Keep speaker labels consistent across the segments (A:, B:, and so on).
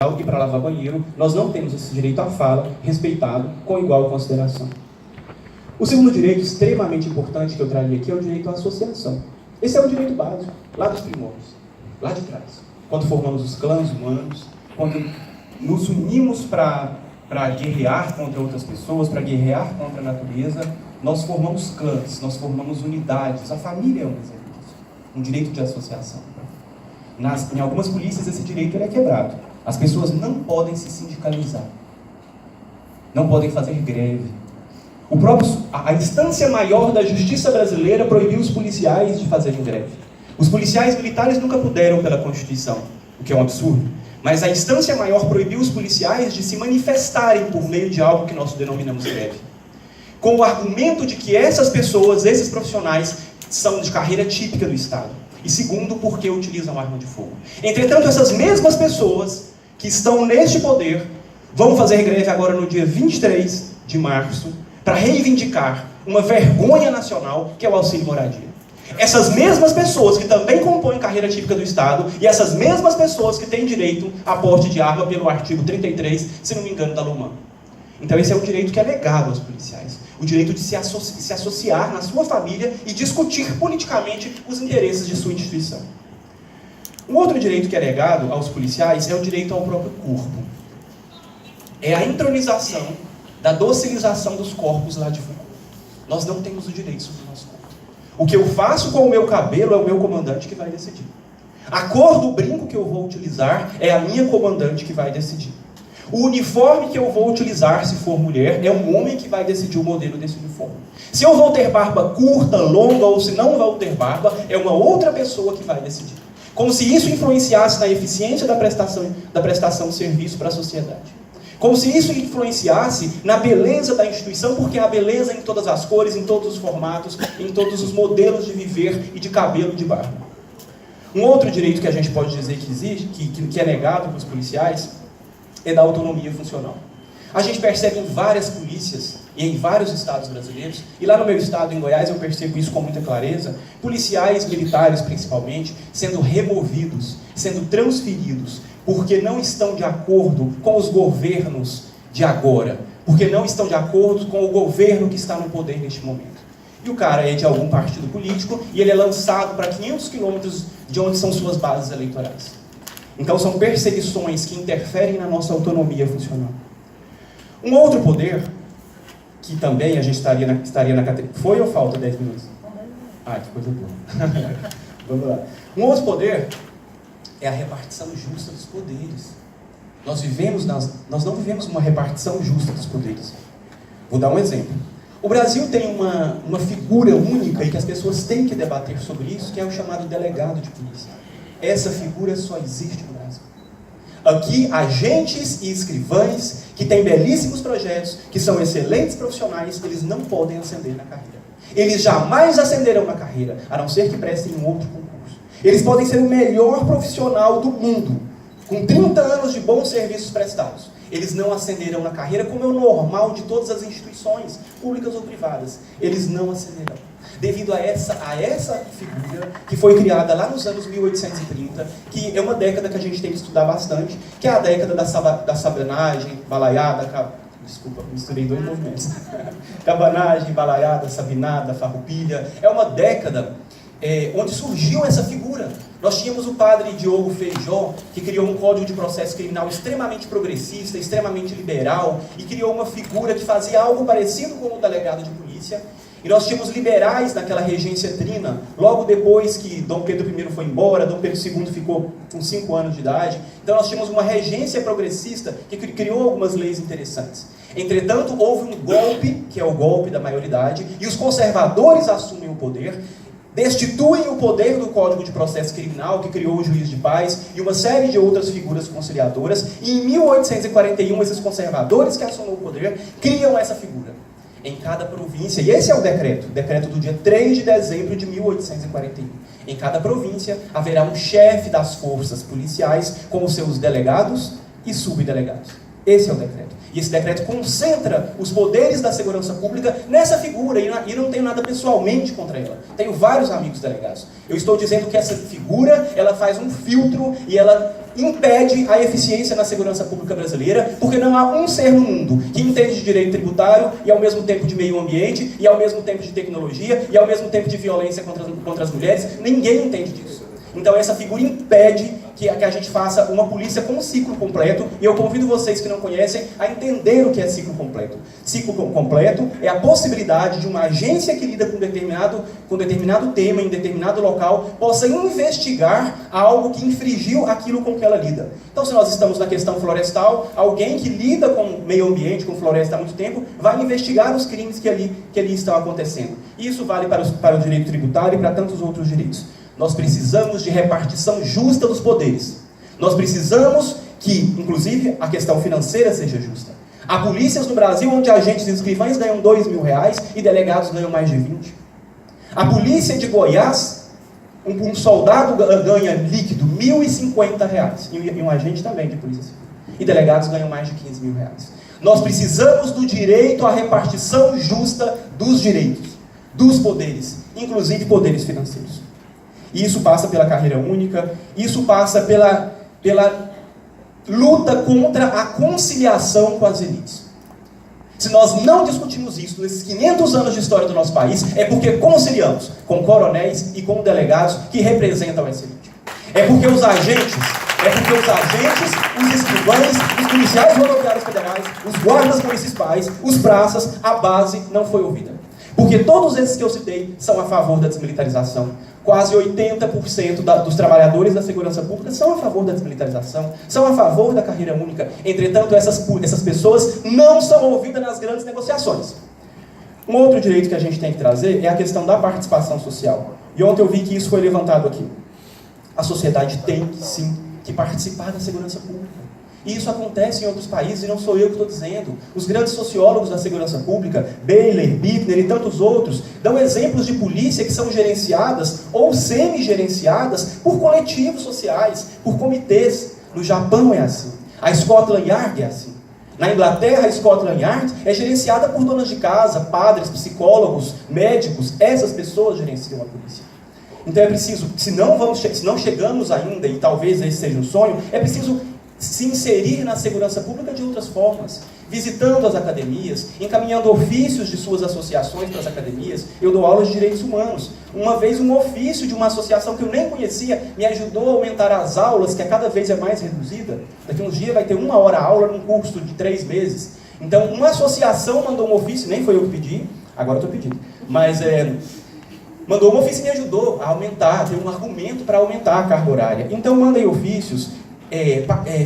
A: e para lavar banheiro, nós não temos esse direito à fala respeitado com igual consideração. O segundo direito extremamente importante que eu traria aqui é o direito à associação. Esse é um direito básico, lá dos primórdios, lá de trás. Quando formamos os clãs humanos, quando nos unimos para guerrear contra outras pessoas, para guerrear contra a natureza, nós formamos clãs, nós formamos unidades. A família é um exemplo disso, um direito de associação. Em algumas polícias esse direito é quebrado. As pessoas não podem se sindicalizar, não podem fazer greve. A instância maior da justiça brasileira proibiu os policiais de fazerem greve. Os policiais militares nunca puderam pela Constituição, o que é um absurdo. Mas a instância maior proibiu os policiais de se manifestarem por meio de algo que nós denominamos greve. Com o argumento de que essas pessoas, esses profissionais, são de carreira típica do Estado. E segundo, porque utilizam arma de fogo. Entretanto, essas mesmas pessoas que estão neste poder vão fazer greve agora no dia 23 de março para reivindicar uma vergonha nacional que é o auxílio moradia. Essas mesmas pessoas que também compõem carreira típica do Estado e essas mesmas pessoas que têm direito a porte de arma pelo artigo 33, se não me engano, da LOMAN. Então esse é um direito que é negado aos policiais. O direito de se associar na sua família e discutir politicamente os interesses de sua instituição. Um outro direito que é negado aos policiais é o direito ao próprio corpo. É a entronização da docilização dos corpos lá de Foucault. Nós não temos o direito sobre o nosso corpo. O que eu faço com o meu cabelo é o meu comandante que vai decidir. A cor do brinco que eu vou utilizar é a minha comandante que vai decidir. O uniforme que eu vou utilizar, se for mulher, é um homem que vai decidir o modelo desse uniforme. Se eu vou ter barba curta, longa, ou se não vou ter barba, é uma outra pessoa que vai decidir. Como se isso influenciasse na eficiência da prestação de serviço para a sociedade. Como se isso influenciasse na beleza da instituição, porque há beleza em todas as cores, em todos os formatos, em todos os modelos de viver e de cabelo e de barba. Um outro direito que a gente pode dizer que existe, que é negado para os policiais, é da autonomia funcional. A gente percebe em várias polícias e em vários estados brasileiros, e lá no meu estado, em Goiás, eu percebo isso com muita clareza, policiais militares principalmente, sendo removidos, sendo transferidos, porque não estão de acordo com os governos de agora, porque não estão de acordo com o governo que está no poder neste momento. E o cara é de algum partido político e ele é lançado para 500 quilômetros de onde são suas bases eleitorais. Então são perseguições que interferem na nossa autonomia funcional. Um outro poder, que também a gente estaria na categoria... Foi ou falta 10 minutos? Ah, que coisa boa. Vamos lá. Um outro poder é a repartição justa dos poderes. Nós não vivemos uma repartição justa dos poderes. Vou dar um exemplo. O Brasil tem uma figura única e que as pessoas têm que debater sobre isso, que é o chamado delegado de polícia. Essa figura só existe no Brasil. Aqui, agentes e escrivães que têm belíssimos projetos, que são excelentes profissionais, eles não podem ascender na carreira. Eles jamais ascenderão na carreira, a não ser que prestem um outro concurso. Eles podem ser o melhor profissional do mundo, com 30 anos de bons serviços prestados. Eles não ascenderão na carreira, como é o normal de todas as instituições, públicas ou privadas. Eles não ascenderão. Devido a essa figura que foi criada lá nos anos 1830, que é uma década que a gente tem que estudar bastante, que é a década da sabanagem, balaiada, desculpa, misturei dois movimentos. Cabanagem, balaiada, sabinada, farroupilha. É uma década onde surgiu essa figura. Nós tínhamos o padre Diogo Feijó, que criou um código de processo criminal extremamente progressista, extremamente liberal, e criou uma figura que fazia algo parecido com o delegado de polícia. E nós tínhamos liberais naquela regência trina, logo depois que Dom Pedro I foi embora, Dom Pedro II ficou com 5 anos de idade. Então nós tínhamos uma regência progressista que criou algumas leis interessantes. Entretanto, houve um golpe, que é o golpe da maioridade, e os conservadores assumem o poder, destituem o poder do Código de Processo Criminal, que criou o juiz de paz, e uma série de outras figuras conciliadoras, e em 1841, esses conservadores que assumem o poder, criam essa figura em cada província, e esse é o decreto do dia 3 de dezembro de 1841. Em cada província haverá um chefe das forças policiais, com os seus delegados e subdelegados. Esse é o decreto. E esse decreto concentra os poderes da segurança pública nessa figura, e não tenho nada pessoalmente contra ela. Tenho vários amigos delegados. Eu estou dizendo que essa figura, ela faz um filtro e ela impede a eficiência na segurança pública brasileira, porque não há um ser no mundo que entende de direito tributário e ao mesmo tempo de meio ambiente, e ao mesmo tempo de tecnologia, e ao mesmo tempo de violência contra as mulheres. Ninguém entende disso. Então essa figura impede que a gente faça uma polícia com um ciclo completo, e eu convido vocês que não conhecem a entender o que é ciclo completo. Ciclo completo é a possibilidade de uma agência que lida com determinado tema, em determinado local, possa investigar algo que infringiu aquilo com que ela lida. Então, se nós estamos na questão florestal, alguém que lida com meio ambiente, com floresta há muito tempo, vai investigar os crimes que ali estão acontecendo. Isso vale para o direito tributário e para tantos outros direitos. Nós precisamos de repartição justa dos poderes. Nós precisamos que, inclusive, a questão financeira seja justa. Há polícias no Brasil onde agentes e escrivães ganham R$2.000 e delegados ganham mais de 20. A polícia de Goiás, um soldado ganha líquido R$1.050. E um agente também de polícia civil. E delegados ganham mais de R$15.000. Nós precisamos do direito à repartição justa dos direitos, dos poderes, inclusive poderes financeiros. E isso passa pela carreira única, isso passa pela luta contra a conciliação com as elites. Se nós não discutimos isso nesses 500 anos de história do nosso país, é porque conciliamos com coronéis e com delegados que representam essa elite. É porque os agentes, os escrivães, os policiais rodoviários federais, os guardas municipais, os praças, a base não foi ouvida. Porque todos esses que eu citei são a favor da desmilitarização. Quase 80% dos trabalhadores da segurança pública são a favor da desmilitarização, são a favor da carreira única. Entretanto, essas pessoas não são ouvidas nas grandes negociações. Um outro direito que a gente tem que trazer é a questão da participação social. E ontem eu vi que isso foi levantado aqui. A sociedade tem, sim, que participar da segurança pública. E isso acontece em outros países, e não sou eu que estou dizendo. Os grandes sociólogos da segurança pública, Baylor, Bittner e tantos outros, dão exemplos de polícia que são gerenciadas ou semi-gerenciadas por coletivos sociais, por comitês. No Japão é assim. A Scotland Yard é assim. Na Inglaterra, a Scotland Yard é gerenciada por donas de casa, padres, psicólogos, médicos. Essas pessoas gerenciam a polícia. Então é preciso, se não chegamos ainda, e talvez esse seja um sonho, é preciso se inserir na segurança pública de outras formas, visitando as academias, encaminhando ofícios de suas associações para as academias. Eu dou aulas de direitos humanos. Uma vez um ofício de uma associação que eu nem conhecia me ajudou a aumentar as aulas, que a cada vez é mais reduzida. Daqui a uns dias vai ter 1 hora aula num curso de 3 meses. Então, uma associação mandou um ofício, nem foi eu que pedi, agora eu estou pedindo, mas mandou um ofício e me ajudou a aumentar, ter um argumento para aumentar a carga horária. Então, mandem ofícios,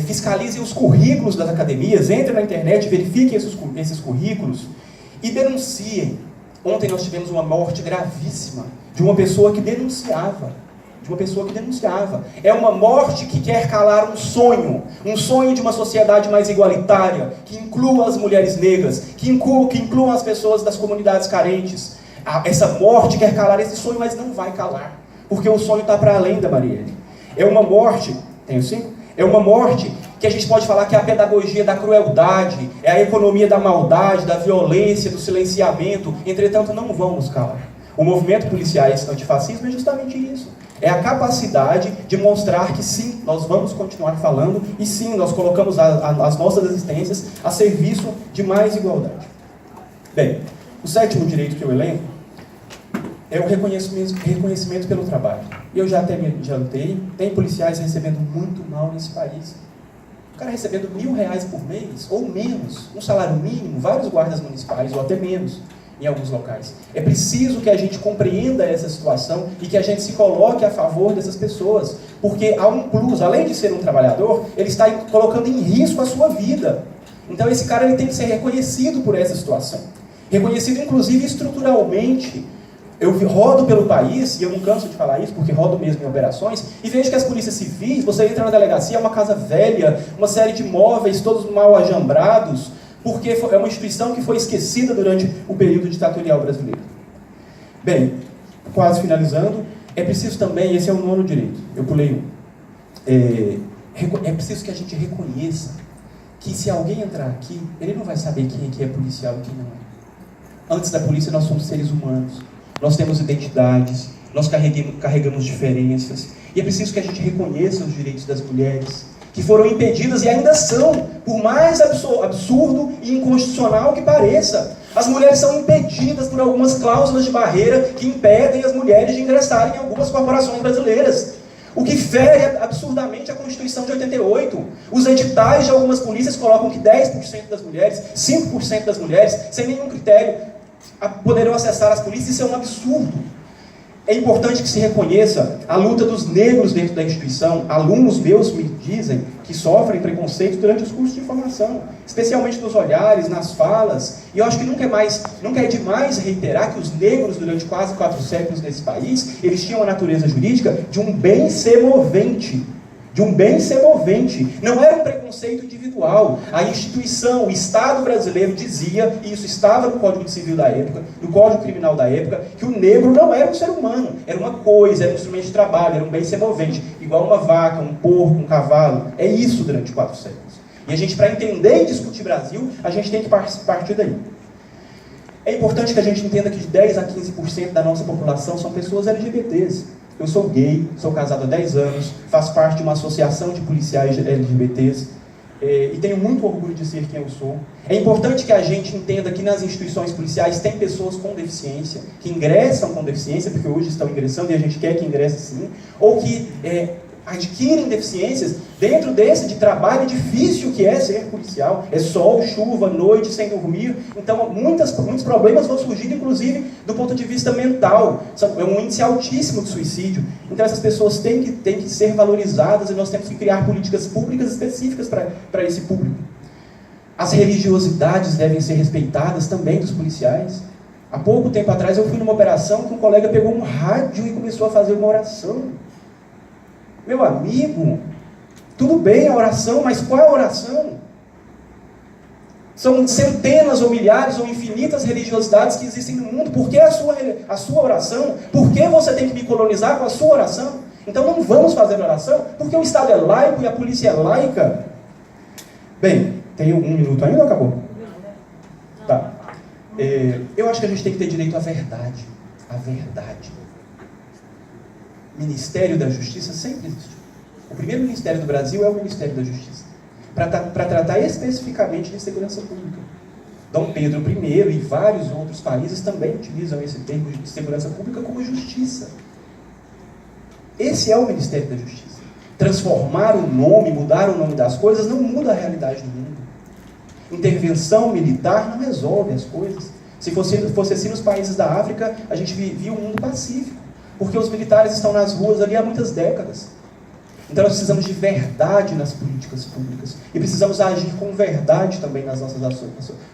A: fiscalizem os currículos das academias, entrem na internet, verifiquem esses currículos e denunciem. Ontem nós tivemos uma morte gravíssima de uma pessoa que denunciava. É uma morte que quer calar um sonho de uma sociedade mais igualitária, que inclua as mulheres negras, que inclua as pessoas das comunidades carentes. Essa morte quer calar esse sonho, mas não vai calar, porque o sonho está para além da Marielle. É uma morte, tenho 5? É uma morte que a gente pode falar que é a pedagogia da crueldade, é a economia da maldade, da violência, do silenciamento. Entretanto, não vamos calar. O movimento policiais antifascismo é justamente isso. É a capacidade de mostrar que sim, nós vamos continuar falando e sim, nós colocamos as nossas existências a serviço de mais igualdade. Bem, o 7º direito que eu elenco é o reconhecimento pelo trabalho. E eu já até me adiantei, tem policiais recebendo muito mal nesse país. O cara recebendo R$1.000 por mês, ou menos, um salário mínimo, vários guardas municipais, ou até menos, em alguns locais. É preciso que a gente compreenda essa situação e que a gente se coloque a favor dessas pessoas, porque há um plus, além de ser um trabalhador, ele está colocando em risco a sua vida. Então esse cara ele tem que ser reconhecido por essa situação. Reconhecido inclusive estruturalmente. Eu rodo pelo país, e eu não canso de falar isso, porque rodo mesmo em operações, e vejo que as polícias civis, você entra na delegacia, é uma casa velha, uma série de móveis, todos mal ajambrados, porque é uma instituição que foi esquecida durante o período ditatorial brasileiro. Bem, quase finalizando, é preciso também, esse é o 9º direito, eu pulei um, é preciso que a gente reconheça que se alguém entrar aqui, ele não vai saber quem é policial e quem não é. Antes da polícia, nós somos seres humanos. Nós temos identidades, nós carregamos diferenças. E é preciso que a gente reconheça os direitos das mulheres, que foram impedidas e ainda são, por mais absurdo e inconstitucional que pareça. As mulheres são impedidas por algumas cláusulas de barreira que impedem as mulheres de ingressarem em algumas corporações brasileiras. O que fere absurdamente a Constituição de 88. Os editais de algumas polícias colocam que 10% das mulheres, 5% das mulheres, sem nenhum critério, poderão acessar as polícias. Isso é um absurdo. É importante que se reconheça a luta dos negros dentro da instituição. Alunos meus me dizem que sofrem preconceito durante os cursos de formação, especialmente nos olhares, nas falas. E eu acho que nunca é demais reiterar que os negros, durante quase 4 séculos nesse país, eles tinham a natureza jurídica de um bem semovente. Não era um preconceito individual. A instituição, o Estado brasileiro dizia, e isso estava no Código Civil da época, no Código Criminal da época, que o negro não era um ser humano, era uma coisa, era um instrumento de trabalho, era um bem semovente, igual uma vaca, um porco, um cavalo. É isso durante 4 séculos. E a gente, para entender e discutir Brasil, a gente tem que partir daí. É importante que a gente entenda que de 10 a 15% da nossa população são pessoas LGBTs. Eu sou gay, sou casado há 10 anos, faço parte de uma associação de policiais LGBTs e tenho muito orgulho de ser quem eu sou. É importante que a gente entenda que nas instituições policiais tem pessoas com deficiência, que ingressam com deficiência, porque hoje estão ingressando e a gente quer que ingresse sim, ou que adquirem deficiências dentro desse de trabalho difícil que é ser policial. É sol, chuva, noite, sem dormir. Então, muitos problemas vão surgir, inclusive, do ponto de vista mental. É um índice altíssimo de suicídio. Então, essas pessoas têm que ser valorizadas e nós temos que criar políticas públicas específicas para esse público. As religiosidades devem ser respeitadas também dos policiais. Há pouco tempo atrás, eu fui numa operação que um colega pegou um rádio e começou a fazer uma oração. Meu amigo, tudo bem a oração, mas qual é a oração? São centenas ou milhares ou infinitas religiosidades que existem no mundo. Por que a sua oração? Por que você tem que me colonizar com a sua oração? Então não vamos fazer oração, porque o Estado é laico e a polícia é laica. Bem, tem 1 minuto ainda ou acabou? Tá. Eu acho que a gente tem que ter direito à verdade. A verdade. Ministério da Justiça sempre existiu. O primeiro ministério do Brasil é o Ministério da Justiça, para tratar especificamente de segurança pública. Dom Pedro I e vários outros países também utilizam esse termo de segurança pública como justiça. Esse é o Ministério da Justiça. Transformar o nome, mudar o nome das coisas, não muda a realidade do mundo. Intervenção militar não resolve as coisas. Se fosse assim nos países da África, a gente vivia um mundo pacífico, porque os militares estão nas ruas ali há muitas décadas. Então nós precisamos de verdade nas políticas públicas. E precisamos agir com verdade também nas nossas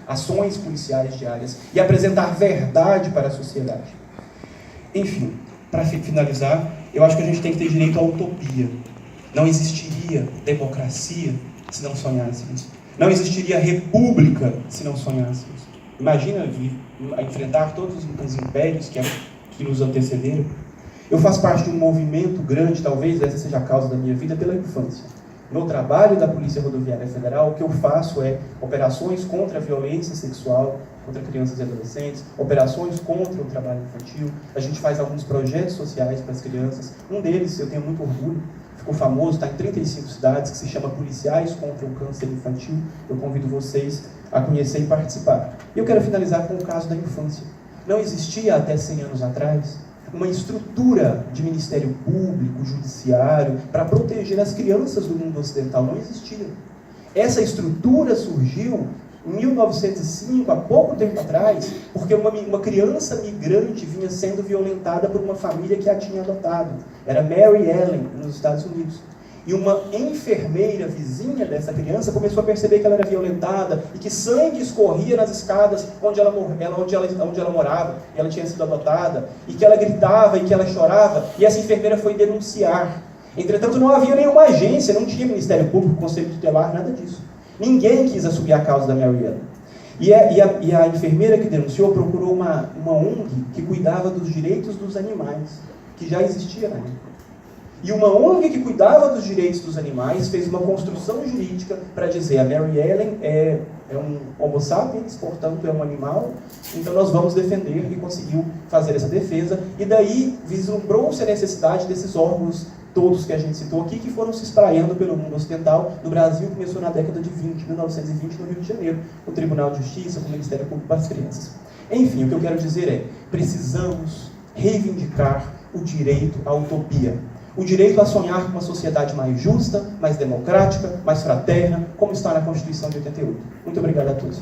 A: ações policiais diárias. E apresentar verdade para a sociedade. Enfim, para finalizar, eu acho que a gente tem que ter direito à utopia. Não existiria democracia se não sonhássemos. Não existiria república se não sonhássemos. Imagina enfrentar todos os impérios que nos antecederam. Eu faço parte de um movimento grande, talvez essa seja a causa da minha vida, pela infância. No trabalho da Polícia Rodoviária Federal, o que eu faço é operações contra a violência sexual contra crianças e adolescentes, operações contra o trabalho infantil. A gente faz alguns projetos sociais para as crianças. Um deles, eu tenho muito orgulho, ficou famoso, está em 35 cidades, que se chama Policiais contra o Câncer Infantil. Eu convido vocês a conhecer e participar. E eu quero finalizar com o caso da infância. Não existia até 100 anos atrás uma estrutura de Ministério Público, Judiciário, para proteger as crianças do mundo ocidental. Não existia. Essa estrutura surgiu em 1905, há pouco tempo atrás, porque uma criança migrante vinha sendo violentada por uma família que a tinha adotado. Era Mary Ellen, nos Estados Unidos. E uma enfermeira vizinha dessa criança começou a perceber que ela era violentada e que sangue escorria nas escadas onde ela morava, e ela tinha sido adotada, e que ela gritava e que ela chorava, e essa enfermeira foi denunciar. Entretanto, não havia nenhuma agência, não tinha Ministério Público, Conselho Tutelar, nada disso. Ninguém quis assumir a causa da Mary Ellen. E a enfermeira que denunciou procurou uma ONG que cuidava dos direitos dos animais, que já existia na época. E uma ONG que cuidava dos direitos dos animais fez uma construção jurídica para dizer a Mary Ellen é um homo sapiens, portanto é um animal, então nós vamos defender, e conseguiu fazer essa defesa. E daí vislumbrou-se a necessidade desses órgãos todos que a gente citou aqui, que foram se espraiando pelo mundo ocidental. No Brasil começou na década de 1920, no Rio de Janeiro, o Tribunal de Justiça, o Ministério Público para as Crianças. Enfim, o que eu quero dizer é, precisamos reivindicar o direito à utopia. O direito a sonhar com uma sociedade mais justa, mais democrática, mais fraterna, como está na Constituição de 88. Muito obrigado a todos.